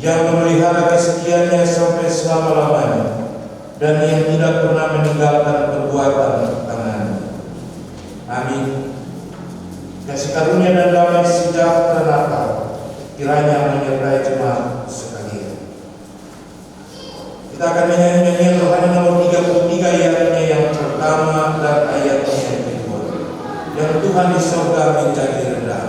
yang memelihara kesetiaannya sampai selama-lamanya, dan yang tidak pernah meninggalkan perbuatan tangannya. Amin. Kasih karunia dan damai sejahtera Natal kiranya menyertai jemaat sekalian. Kita akan menyanyi nyanyian rohani nomor 33, ayatnya yang pertama dan ayatnya yang kedua. Yang Tuhan di surga menjadi rendah.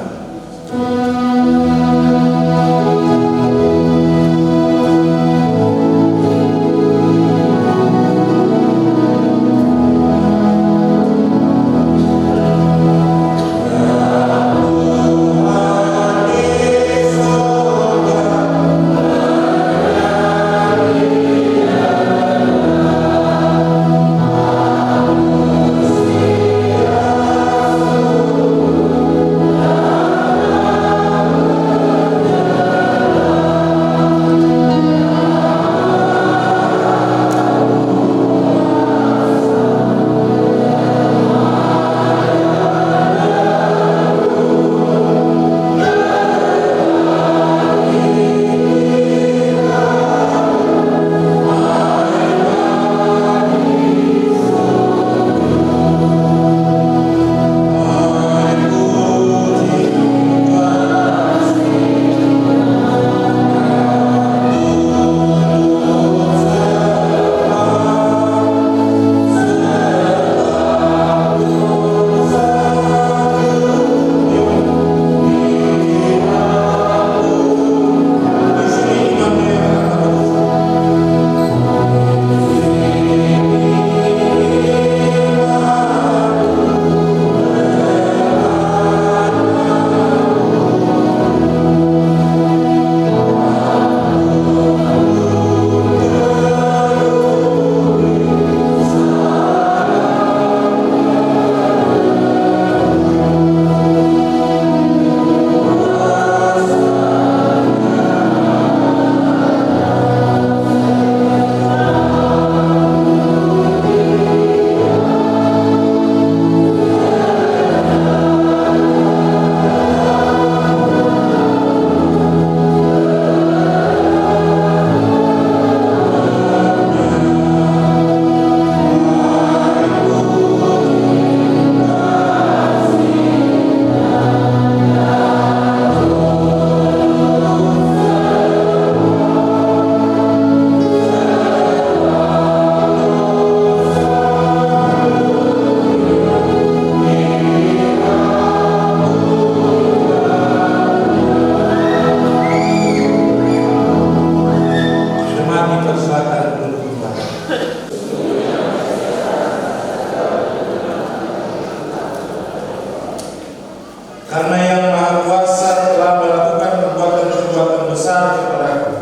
Karena yang Maha Kuasa telah melakukan perbuatan-perbuatan besar kepadaku,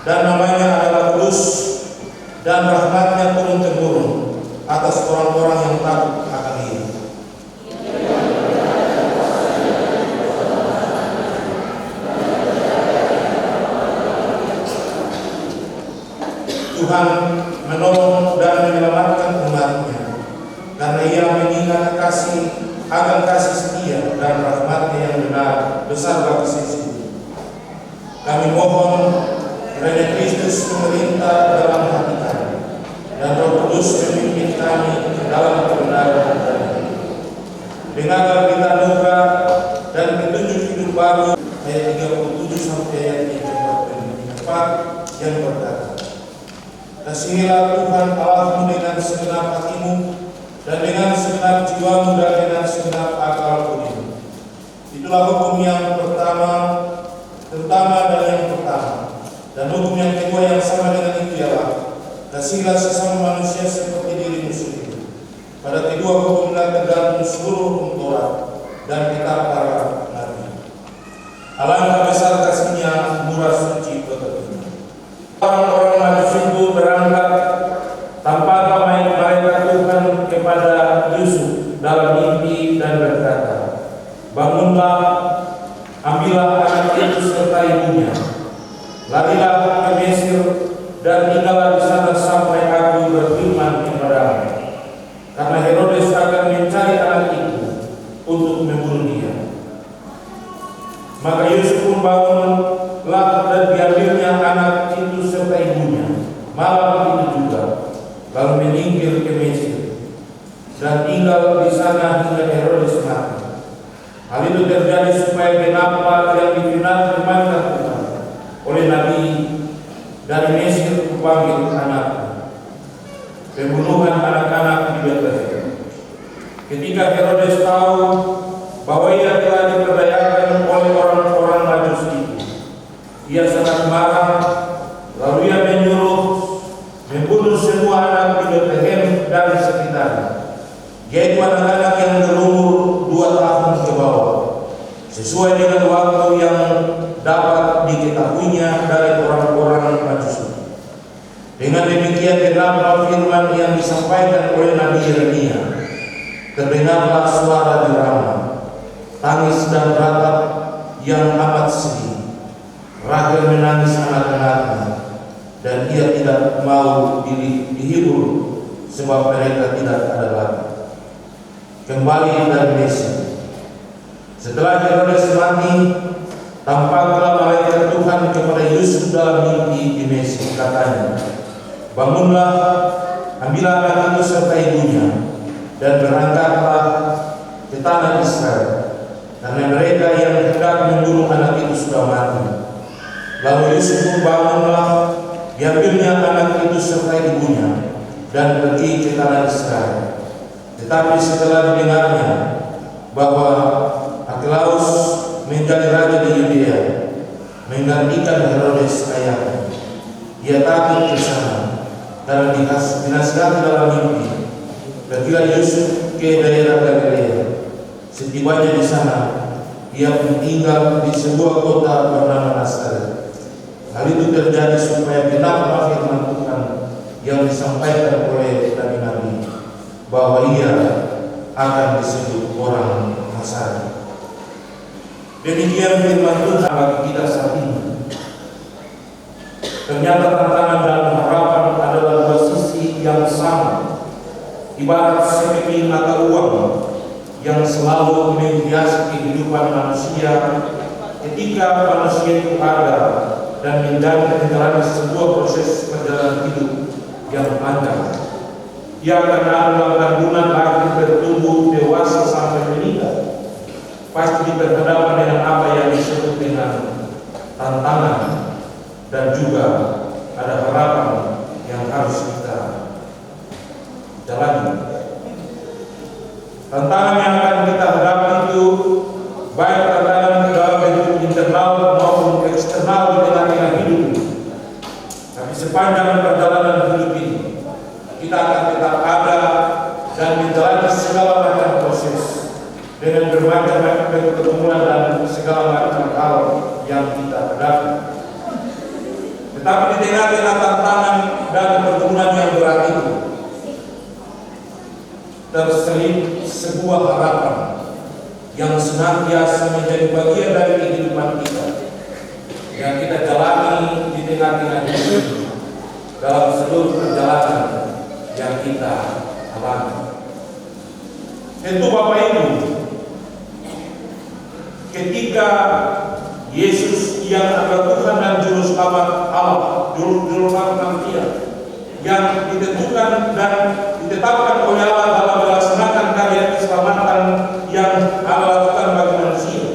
dan namanya adalah kudus, dan rahmatnya turun-temurun atas orang-orang yang takut akan Dia. Tuhan menolong dan menyelamatkan umat-Nya, karena Ia mengingat akan kasih setia dan rahmat-Nya yang benar besar bagi sisi. Kami mohon kiranya Kristus memerintah dalam hati kami, dan Roh Kudus memimpin kami ke dalam kebenaran dan hidup. Dengarlah berita anugerah dan petunjuk hidup baru, ayat 37 sampai ayat 44 yang berkata, kasihilah Tuhan Allahmu dengan segenap hatimu, dan dengan segenap jiwamu, dan dengan segenap akal budimu. Itulah hukum yang pertama dan yang pertama. Dan hukum yang kedua yang sama dengan itu ialah, kasihilah sesama manusia seperti dirimu sendiri. Pada kedua hukum inilah tergantung seluruh hukum Taurat dan kitab para nabi. Alangkah besar kasih-Nya, murah suci pekerjaan. Orang-orang maju sungguh berangkat tanpa malaikat Tuhan kepada Yusuf dalam mimpi dan berkata, bangunlah, ambillah anak itu serta ibunya, larilah ke Mesir dan tinggallah di sana sampai aku berfirman kepadamu, karena Herodes akan mencari anak itu untuk membunuh dia. Maka Yusuf pun bangunlah dan diambilnya sangat marah, lalu ia membunuh semua anak di Bethlehem dan sekitarnya, yaitu anak-anak yang berumur 2 tahun ke bawah, sesuai dengan waktu yang dapat diketahuinya dari orang-orang Majusi. Dengan demikian genaplah firman yang disampaikan oleh Nabi Yeremia. Terdengarlah suara derama, tangis dan ratap yang amat sedih. Rahel menangis anak-anaknya, dan ia tidak mau dihibur sebab mereka tidak ada lagi. Kembali dari Mesir. Setelah Herodes mati, tampaklah malaikat Tuhan kepada Yusuf dalam mimpi di Mesir, katanya, bangunlah, ambillah anak itu serta ibunya, dan berangkatlah ke tanah Israel, karena mereka yang hendak membunuh anak itu sudah mati. Lalu Yusuf pun bangunlah, diambilnya anak itu serta ibunya, dan pergi ke tanah Israel. Tetapi setelah didengarnya bahwa Archelaus menjadi raja di Yudea, menggantikan Herodes ayahnya, ia takut ke sana. Karena dinasihati dalam mimpi, pergilah Yusuf ke daerah Galilea. Setibanya di sana, ia pun tinggal di sebuah kota bernama Nazaret. Hal itu terjadi supaya genaplah firman Tuhan yang disampaikan oleh nabi-nabi, bahwa ia akan disebut orang Nazaret. Demikian firman Tuhan bagi kita saat ini. Ternyata tantangan dan harapan adalah dua sisi yang sama, ibarat seperti mata uang yang selalu menghiasi kehidupan manusia ketika manusia itu ada dan menjalani sebuah proses perjalanan hidup yang panjang. Ia akan ada dalam kandungan, lahir, bertumbuh, dewasa sampai menikah. Pasti berhadapan dengan apa yang disebut dengan tantangan, dan juga ada harapan yang harus kita jalani. Tantangan yang akan kita hadapi itu baik tantangan dalam bentuk internal maupun eksternal di tengah-tengah hidup ini. Tapi sepanjang perjalanan hidup ini, kita akan tetap ada dan menjalani segala macam proses dengan bermacam-macam pertemuan dan segala macam hal yang kita hadapi. Tetapi di tengah-tengah tantangan dan pertemuan yang berat itu, terselip sebuah harapan yang senantiasa menjadi bagian dari kehidupan kita, yang kita jalani di tengah-tengah hidup dalam seluruh perjalanan yang kita alami. Tentu Bapak Ibu, ketika Yesus yang adalah Tuhan dan Juru Selamat Allah, Juru Selamat manusia, yang ditentukan dan ditetapkan oleh Allah dalam melaksanakan karya keselamatan yang Allah lakukan bagi manusia,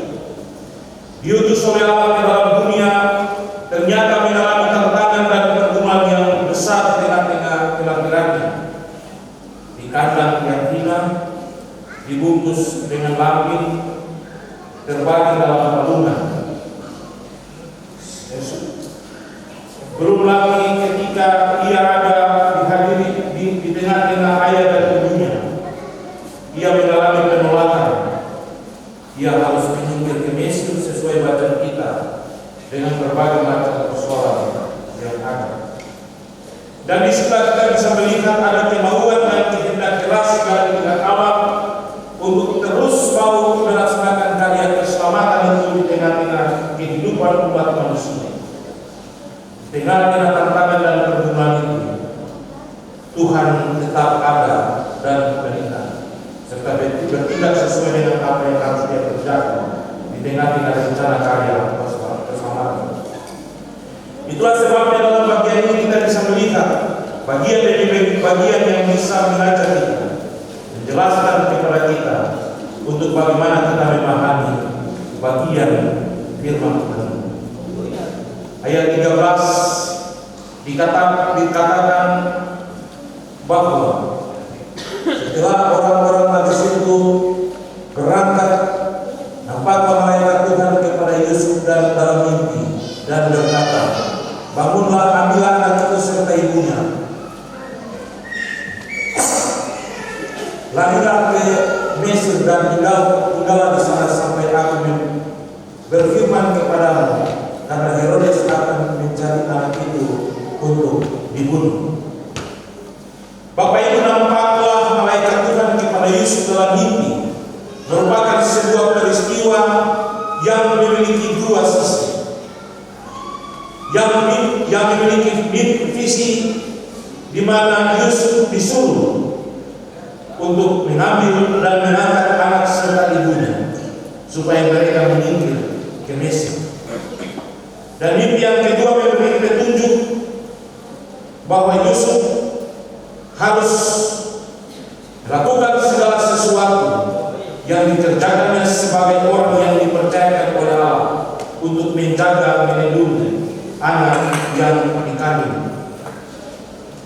diutus oleh Allah ke dalam dunia, ternyata mengalami tantangan dan pergumulan yang besar di tengah-tengah kelahirannya. Di kandang yang hina, dibungkus dengan lampin, terbagi dalam palungan. Belum lagi ketika ia ada dihadiri di tengah-tengah ayah dan ibunya, ia mengalami penolakan. Ia harus menyingkir ke Mesir sesuai bacaan kita dengan berbagai macam persoalan yang ada. Dan di situ kita bisa melihat ada kemauan dan kehendak keras dari pihak Allah untuk terus mau melaksanakan karya keselamatan itu di tengah-tengah kehidupan umat manusia. Di tengah-tengah tantangan dan pergumulan itu, Tuhan tetap ada dan bertindak, serta bertindak sesuai dengan apa yang harus dia kerjakan di tengah-tengah rencana karya keselamatan. Itulah sebabnya dalam bagian ini kita bisa melihat bagian dari bagian yang bisa mengajak kita, menjelaskan kepada kita untuk bagaimana kita memahami bagian firman Tuhan. Ayat 13 dikatakan bahwa setelah orang-orang Majus itu berangkat, nampaklah malaikat Tuhan kepada Yusuf dalam mimpi dan berkata, berkata, bangunlah, ambillah anak itu serta ibunya. Larilah ke Mesir dan tinggallah di sana sampai aku berfirman kepadamu, karena Herodes akan mencari anak itu untuk dibunuh. Bapak Ibu, nampaklah malaikat Tuhan kepada Yusuf dalam mimpi, merupakan sebuah peristiwa yang memiliki dua sisi, yang memiliki visi di mana Yusuf disuruh untuk mengambil dan mengangkat anak serta ibunya supaya mereka menyingkir ke Mesir. Dan mimpi yang kedua memberi petunjuk bahwa Yusuf harus melakukan segala sesuatu yang dikerjakannya sebagai orang yang dipercayakan oleh Allah untuk menjaga, melindungi anak yang dikandung.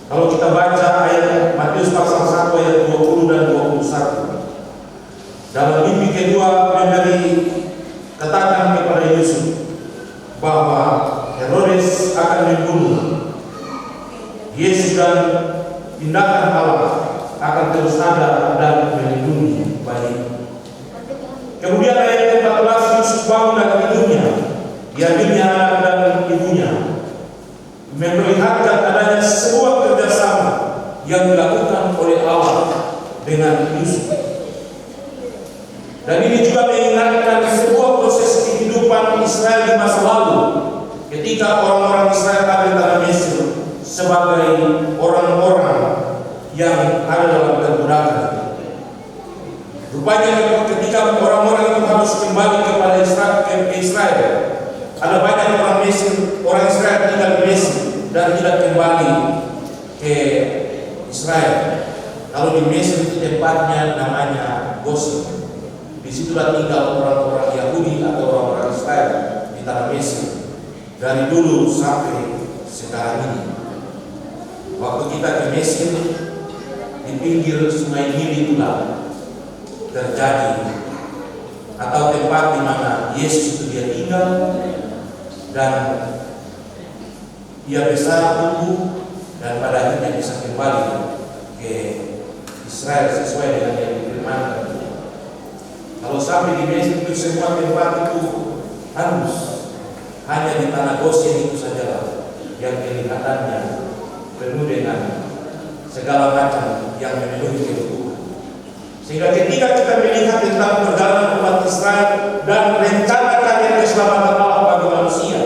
Kalau kita baca ayat Matius pasal 1 ayat 20 dan 21, dalam mimpi kedua memberi katakan kepada Yusuf bahwa Herodes akan membunuh Yesus dan tindakan Allah akan terus ada dan melindungi bayi. Kemudian ayat 14, Yusuf bangun dari tidurnya, diambilnya anak dan ibunya, memperlihatkan adanya sebuah kerjasama yang dilakukan oleh Allah dengan Yusuf. Dan ini juga mengingatkan sebuah proses kehidupan Israel di masa lalu, ketika orang-orang Israel ada di tanah Mesir sebagai orang-orang yang ada dalam perbudakan. Rupanya ketika orang-orang itu harus kembali kepada Israel, ada banyak orang Mesir, orang Israel tinggal di Mesir dan tidak kembali ke Israel. Kalau di Mesir itu tempatnya namanya Gosen. Disitulah tinggal orang-orang Yahudi atau orang-orang Israel di tanah Mesir dari dulu sampai sekarang ini. Waktu kita ke Mesir, di pinggir sungai Nil itulah terjadi atau tempat di mana Yesus itu dia tinggal dan ia besar tumbuh dan pada akhirnya bisa kembali ke Israel sesuai dengan yang difirmankan. Kalau sampai di Mesir itu semua tempat itu hangus, hanya di tanah Gosen itu saja yang kelihatannya penuh dengan segala macam yang memenuhi kebutuhan. Sehingga ketika kita melihat tentang perjalanan umat Israel dan rencana karya keselamatan Allah bagi manusia,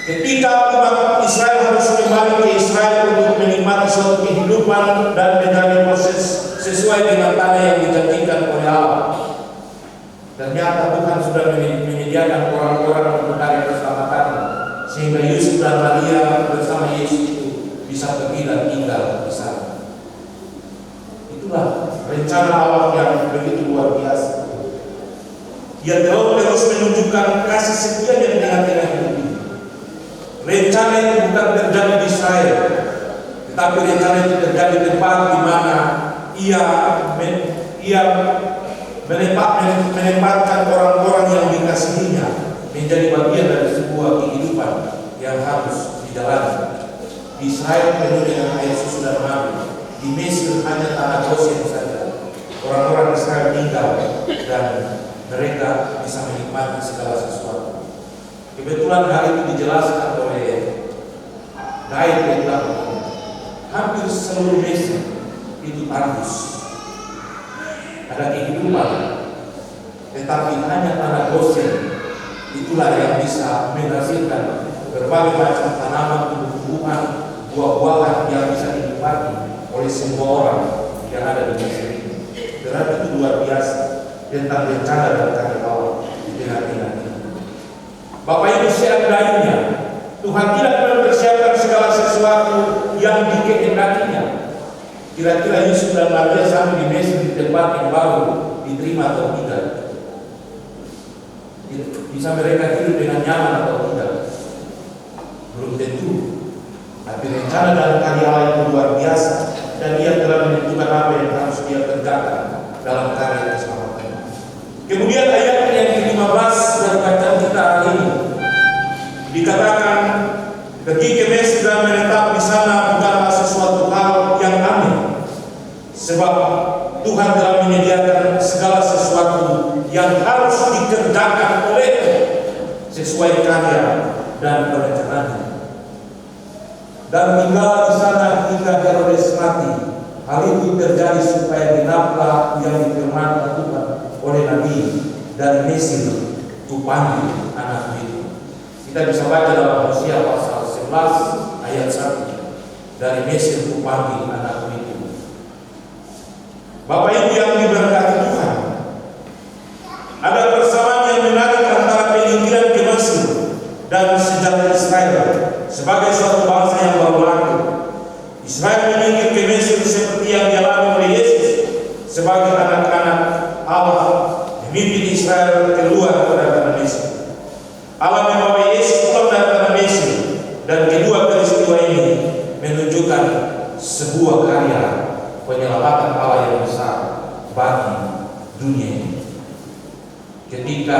ketika umat Israel harus kembali ke Israel untuk menikmati suatu kehidupan dan menjalani proses sesuai dengan tanah yang dijanjikan oleh Allah, ternyata Tuhan sudah menyediakan orang-orang untuk mencari keselamatan, sehingga Yusuf dan Maria bersama Yesus itu bisa pergi dan tinggal di sana. Itulah rencana Allah yang begitu luar biasa. Dia terus menunjukkan kasih setianya di tengah-tengah hidup ini. Rencana itu bukan terjadi di Israel, tetapi rencana itu terjadi di tempat di mana ia menempatkan orang-orang yang dikasihinya menjadi bagian dari sebuah kehidupan yang harus dijalani. Di Israel penuh dengan air susu dan madu. Di Mesir hanya tanah Gosen saja. Orang-orang Israel tinggal dan mereka bisa menikmati segala sesuatu. Kebetulan hal itu dijelaskan oleh Daud tentang hampir seluruh Mesir itu tandus. Ada kehidupan, tetapi hanya tanah Gosen itulah yang bisa menghasilkan berbagai macam tanaman, tumbuhan, buah-buahan yang bisa dinikmati oleh semua orang yang ada di Mesir ini. Berarti itu luar biasa tentang rencana dan karya Allah di tengah-tengah ini. Bapak Ibu, seandainya Tuhan tidak mempersiapkan segala sesuatu yang dikehendakinya, kira-kira Yusuf dan Maria sampai di Mesir di tempat yang baru diterima atau tidak? Bisa mereka hidup dengan nyaman atau tidak? Belum tentu. Tapi rencana dan karya Allah itu luar biasa, dan Dia telah menentukan apa yang harus Dia kerjakan dalam karya keselamatan. Kemudian ayat yang ke-15 dari bacaan kita hari ini, Dikatakan pergi ke Mesir dan menetap di sana bukanlah sesuatu hal yang aneh, sebab Tuhan telah menyediakan segala sesuatu yang harus dikerjakan olehnya sesuai karya dan perencanaannya. Dan tinggal di sana hingga Herodes mati. Hal itu terjadi supaya genaplah yang difirmankan Tuhan oleh Nabi, dari Mesir kupanggil anakku itu. Kita bisa baca dalam Hosea pasal 11 ayat 1. Dari Mesir kupanggil anakku itu. Bapak Ibu yang diberkati Tuhan, ada persamaan yang menarik antara penyingkiran ke Mesir dan sejarah Israel sebagai suatu bangsa yang baru lahir. Israel menyingkir ke Mesir seperti yang dialami oleh Yesus sebagai anak-anak Allah, memimpin Israel keluar dari tanah Mesir. Allah membawa Yesus pulang dari tanah Mesir, dan kedua peristiwa ini menunjukkan sebuah karya penyelamatan Allah yang besar bagi dunia ini. Ketika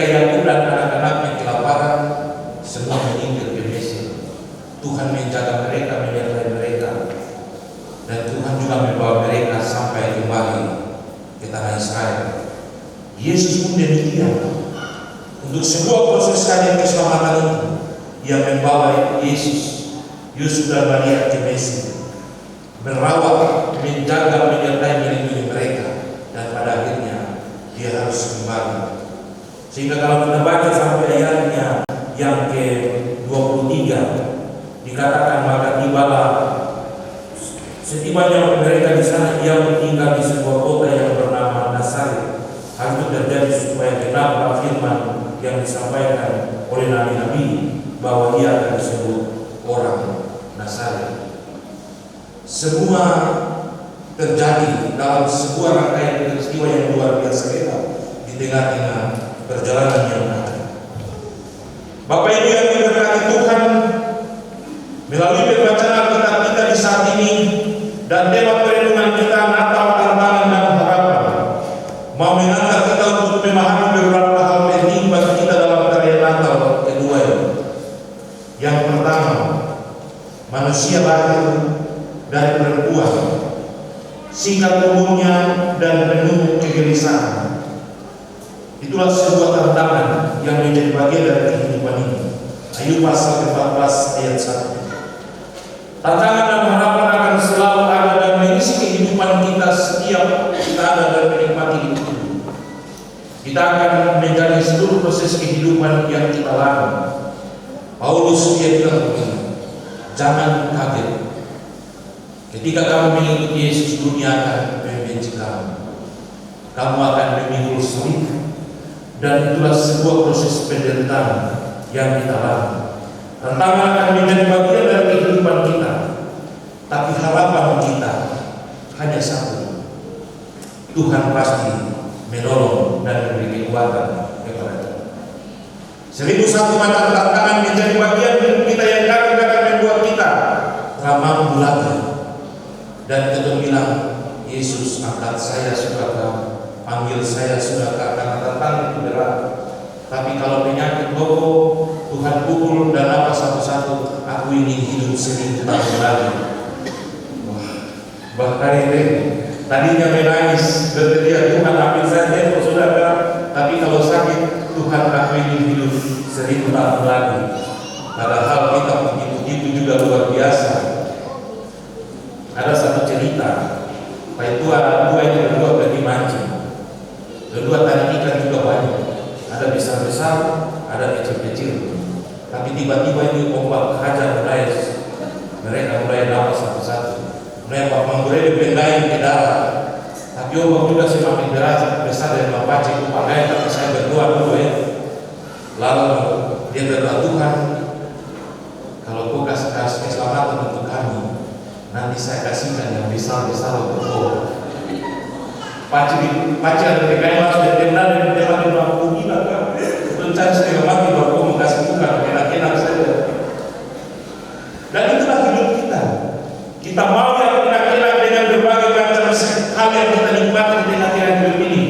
Yakub dan anak-anaknya kelaparan, semua menyingkir ke Mesir. Tuhan menjaga mereka, menyertai mereka, dan Tuhan juga membawa mereka sampai kembali ke tanah Israel. Yesus pun demikian. Untuk sebuah proses karya keselamatan itu, Ia membawa Yusuf dan Maria ke Mesir, merawat, menjaga, menyertai, melindungi mereka, dan pada akhirnya Dia harus kembali. Sehingga kalau kita baca sampai ayatnya yang ke-23, dikatakan maka tibalah setibanya mereka di sana, Ia tinggal di sebuah kota yang bernama Nazaret. Hal itu terjadi supaya genaplah firman yang disampaikan oleh nabi-nabi bahwa Ia akan disebut orang Nazaret. Semua terjadi dalam sebuah rangkaian peristiwa yang luar biasa di tengah-tengah perjalanan yang ada. Bapak Ibu yang diberkati Tuhan, melalui pembacaan Alkitab kita di saat ini dan tema perenungan kita Natal, Tantangan dan Harapan, mau mengantar kita untuk memahami beberapa hal penting bagi kita dalam karya Natal kedua ini. Yang pertama, manusia lahir dari perempuan, singkat umurnya dan penuh kegelisahan. Itulah sebuah tantangan yang menjadi bagian dari kehidupan ini. Ayub pasal 14 ayat 1. Tantangan dan harapan akan selalu ada dan mengisi kehidupan kita setiap kita ada dan menikmati hidup ini. Kita akan menjalani seluruh proses kehidupan yang kita lalui. Paulus dia bilang begini, jangan kaget. Ketika kamu mengikuti Yesus, dunia akan membenci kamu. Kamu akan memikul salib, dan itulah sebuah proses penderitaan yang kita lalui. Tantangan akan menjadi bagian dari kehidupan kita, tapi harapan kita hanya satu: Tuhan pasti menolong dan memberi kekuatan kepada kita. 1001 macam tantangan menjadi bagian hidup kita yang akan membuat kita telah mampu lagi. Dan kita bilang, Yesus angkat saya sudahkah, panggil saya sudahkah, karena tantangan itu berat. Tapi kalau penyakit boko, Tuhan pukul dan apa satu-satu, aku ingin hidup 1000 tahun lagi. Wah, bahkan ini tadinya menangis, berteriak, Tuhan ambil saya, sudahkah? Tapi kalau sakit, Tuhan aku ingin hidup 1000 tahun lagi. Padahal kita begitu juga luar biasa. Ada satu cerita, Pak itu anak dua ini berdua pergi mancing. Berdua tadi ikan juga banyak, ada besar-besar, ada kecil-kecil. Tapi tiba-tiba ini ombak hajar mereka mulai dapat satu-satu. Mulai menggulai dipendain ke darat. Tapi ombak juga semakin besar dari mapaci itu pakai, tapi saya berdua dulu ya. Lalu dia berdoa, Tuhan, kalau kau kasih keselamatan untuk kami, nanti saya kasihkan yang besar-besar untuk kau. Paci ada PKM harus ditendang dan ditembak di bawah gila kan. Mencari setengah mati baru kau kasih Tuhan, enak-enak saja. Dan itulah hidup kita. Kita mau yang enak-enak dengan berbagai macam hal yang kita nikmati di tengah-tengah hidup ini.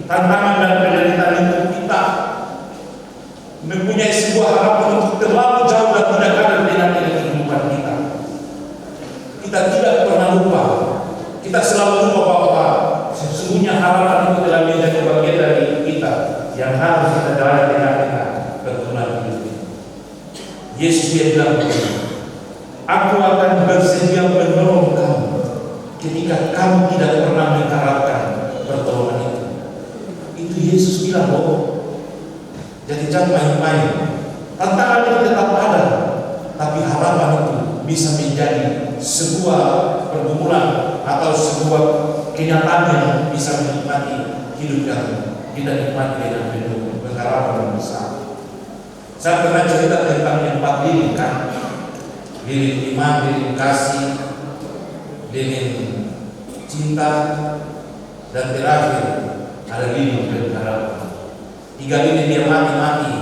Tantangan dan penderitaan itu kita yang harus kita jalani dengan pertemuan hidup ini. Yesus dia bilang begini, aku akan bersedia menolong kamu ketika kamu tidak pernah mengharapkan pertolongan itu. Itu Yesus bilang loh. Jadi jangan main-main. Tantangan itu tetap ada, tapi harapan itu bisa menjadi sebuah pergumulan atau sebuah kenyataan yang bisa menikmati hidup yang kita nikmati dengan penuh pengharapan yang besar. Saya pernah cerita tentang yang 4 lilin kan, lilin iman, lilin kasih, lilin cinta, dan terakhir ada lilin pengharapan. 3 lilin dia mati-mati,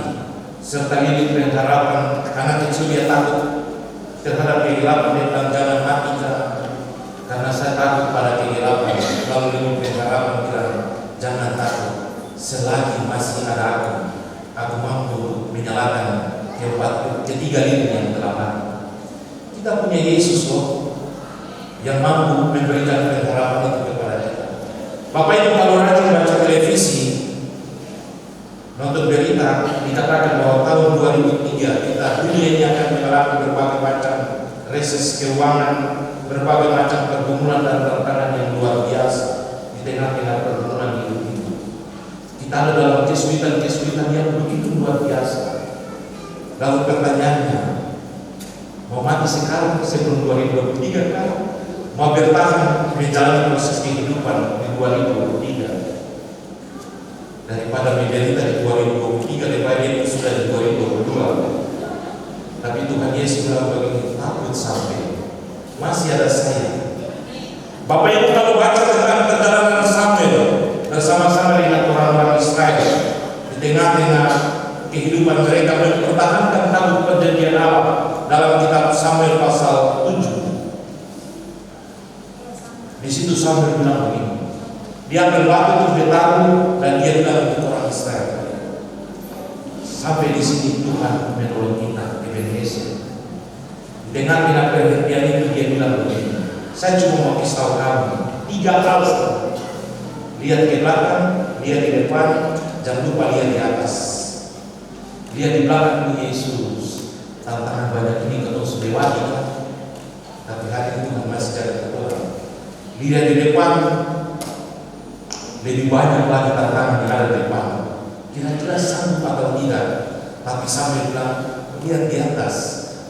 serta lilin pengharapan. Anak kecil dia takut terhadap kegelapan, dia bilang jangan mati karena saya takut pada kegelapan. Lalu lilin pengharapan bilang jangan takut, selagi masih ada aku mampu menyalakan ketiga lilin yang telah mati. Kita punya Yesus loh, yang mampu memberikan pengharapan itu kepada kita. Bapak Ibu kalau rajin baca televisi, nonton berita, dikatakan bahwa tahun 2003 dunia ini akan mengalami berbagai macam krisis keuangan, berbagai macam pergumulan dan tantangan yang luar biasa di tengah-tengah pergumulan hidup ini. Kita ada dalam kesulitan-kesulitan yang begitu luar biasa. Lalu pertanyaannya, mau mati sekarang sebelum 2023 kan? Mau bertahan menjalani proses kehidupan di 2023 daripada menderita di 2023, daripada itu sudah di 2022. Tapi Tuhan Yesus bilang begini, takut sampai masih ada saya. Bapak Ibu kalau baca tentang perjalanan Samuel bersama-sama dengan orang-orang Israel di tengah-tengah kehidupan mereka mempertahankan tabut perjanjian Allah dalam kitab Samuel pasal 7. Di situ Samuel bilang begini, dia ambil batu untuk bertaruh dan dia bilang untuk orang Israel, sampai di sini Tuhan menolong kita, Ebenezer. Dengan perhentian itu dia bilang begini, saya cuma mau kasih tahu kamu 3 hal. Lihat ke belakang, lihat di depan, jangan lupa lihat di atas. Lihat di belakang Yesus, tantangan banyak ini kalau sudah lewati kan, tapi hari ini Tuhan masih jadi ketua. Lihat di depan, lebih banyak lagi tantangan yang ada di depan. Kira-kira sanggup atau tidak? Tapi Samuel bilang, lihat di atas,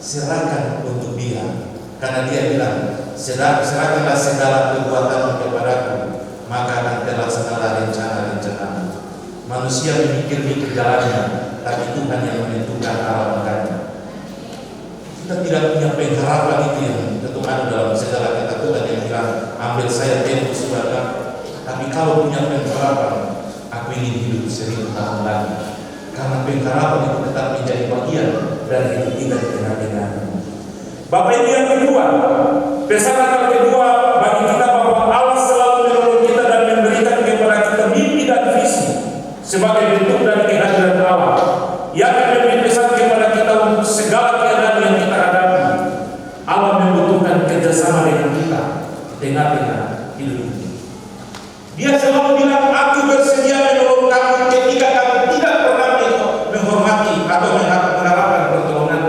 serahkan untuk dia. Karena dia bilang, serahkanlah segala perbuatanmu kepadaku, maka akan terlaksanalah rencana-rencana. Manusia memikir-mikir jalannya, tapi Tuhan yang menentukan arah makanya. Kita tidak punya pengharapan itu yang tentu ada dalam segala ketakutan yang bilang, ambil saya tembus sudah. Tapi kalau punya pengharapan, aku ingin hidup 1000 tahun lagi. Karena pengharapan itu tetap menjadi bagian dari hidup kita di tengah-tengah. Bapak Ibu yang kedua, pesan kedua bagi kita bahwa Allah selalu menolong kita dan memberikan kepada kita mimpi dan visi sebagai bentuk dari kehadiran Allah. Yang akan memberi pesan kepada kita untuk segala keadaan yang kita hadapi. Allah membutuhkan kerjasama dengan kita di tengah-tengah hidup ini. Dia selalu bilang, aku bersedia menolong kamu ketika kamu tidak pernah menghormati atau mengharapkan pertolongan.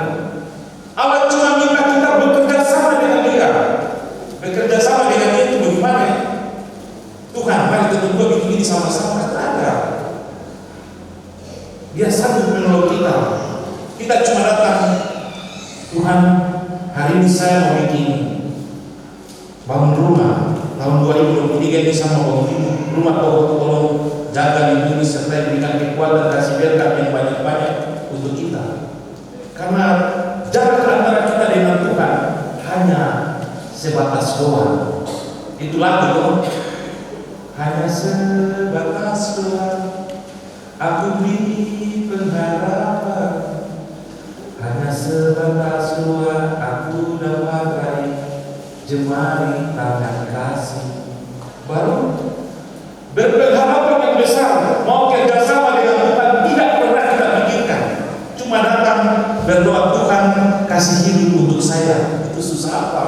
Allah cuma minta kita bekerja sama dengan dia. Bekerja sama dengan dia itu bagaimana? Tuhan, mari kita berdua bikin ini sama-sama. Ada. Dia sanggup menolong kita. Kita cuma datang, Tuhan, hari ini saya mau bikin bangun rumah. Tahun 2023 ini sama bangun rumah, tolong jaga lindungi serta berikan kekuatan, kasih berkat yang banyak-banyak untuk kita. Karena jarak antara kita dengan Tuhan hanya sebatas doa. Itu lagu dong. Hanya sebatas doa, aku beri pengharapan. Hanya sebatas doa, aku dapat raih jemari tangan kasih. Baru berpengharapan yang besar, mau kerjasama dengan Tuhan tidak pernah kita pikirkan. Cuma datang berdoa, Tuhan kasih hidup untuk saya. Itu susah apa?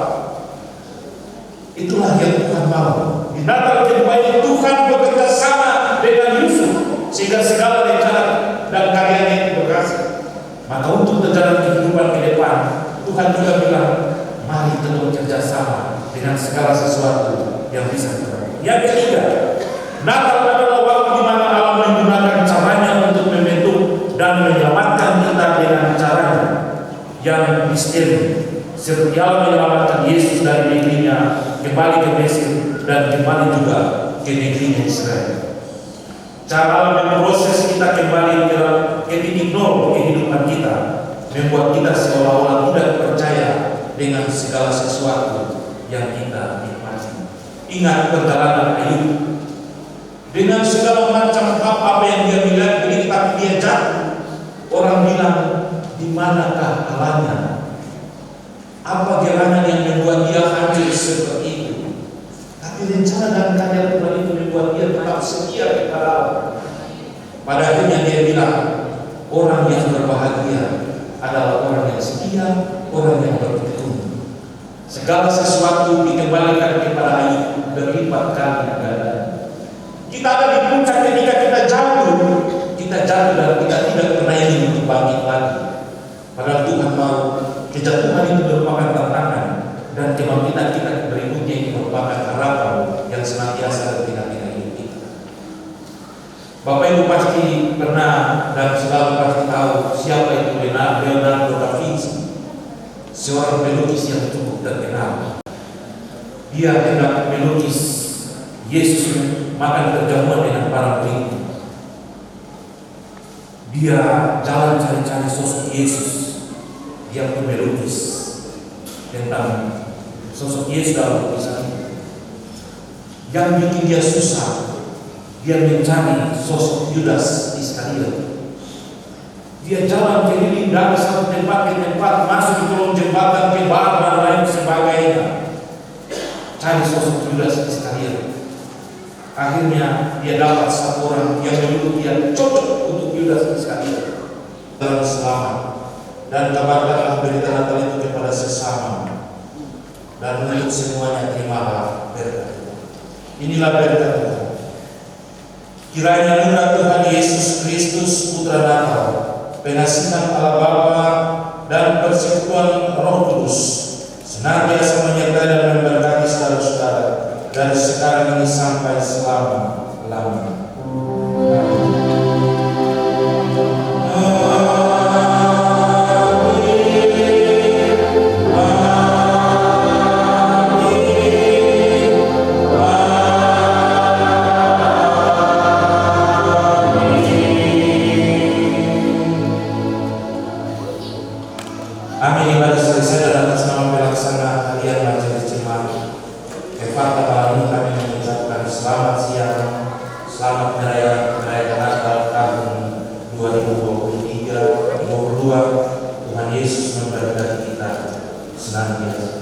Itulah yang Tuhan mau. Di Natal kedua ini Tuhan bekerja sama dengan Yusuf. sehingga segala rencana dan karyanya itu berhasil. Maka untuk berjalan kehidupan ke depan, Tuhan juga bilang, mari kita bekerja sama dengan segala sesuatu yang bisa kita. Yang ketiga, Natal adalah waktu di mana Allah menggunakan caranya untuk membentuk dan menyelamatkan kita dengan caranya yang misteri. Seperti Allah menyelamatkan Yesus dari negerinya kembali ke Mesir dan kembali juga ke negerinya Israel. Cara Allah memproses kita kembali ke titik nol kehidupan kita, membuat kita seolah-olah tidak percaya dengan segala sesuatu yang kita nikmati. Ingat perjalanan Ayub, dengan segala macam apa yang dia miliki, tapi dia jatuh. Orang bilang, di manakah Allahnya? Apa gerangan yang membuat dia hancur seperti itu? Tapi rencana dan karya Tuhan itu membuat dia tetap setia kepada Allah. Pada akhirnya dia bilang, orang yang berbahagia adalah orang yang setia, orang yang bertekun. Segala sesuatu dikembalikan kepada Ayub berlipat kali ganda. Kita ada di puncak ketika kita jatuh dan kita tidak pernah ingin untuk bangkit lagi. Padahal Tuhan mau kejatuhan itu merupakan tantangan dan kebangkitan kita berikutnya ini merupakan harapan yang senantiasa tidak hidup kita. Bapak Ibu pasti pernah dan selalu pasti tahu siapa itu Leonardo da Vinci, seorang pelukis yang cukup terkenal. Dia hendak melukis Yesus makan perjamuan dengan para murid. Dia jalan cari-cari sosok Yesus. Dia pun melukis tentang sosok Yesus dalam lukisan. Yang bikin dia susah, dia mencari sosok Yudas Iskariot. Dia jalan keliling dari satu tempat ke tempat, masuk di kolong jembatan, ke bar dan lain sebagainya, cari sosok Yudas Iskariot. Akhirnya dia dapat satu orang yang menurut dia cocok untuk Yudas Iskariot. Dalam selamat dan kabarkanlah berita Natal itu kepada sesama, dan untuk semuanya terimalah berkat. Inilah berkat Tuhan. Kiranya anugerah Tuhan Yesus Kristus Putra Natal, pengasihan Allah Bapa dan persekutuan Roh Kudus senantiasa menyertai dan memberkati saudara-saudara dari sekarang ini sampai selama-lamanya. Amin. Ibadah selesai dan atas nama pelaksana harian Majelis Jemaat Efata Bali kami mengucapkan selamat siang, selamat merayakan Natal tahun 2023. Tuhan Yesus memberkati kita senantiasa.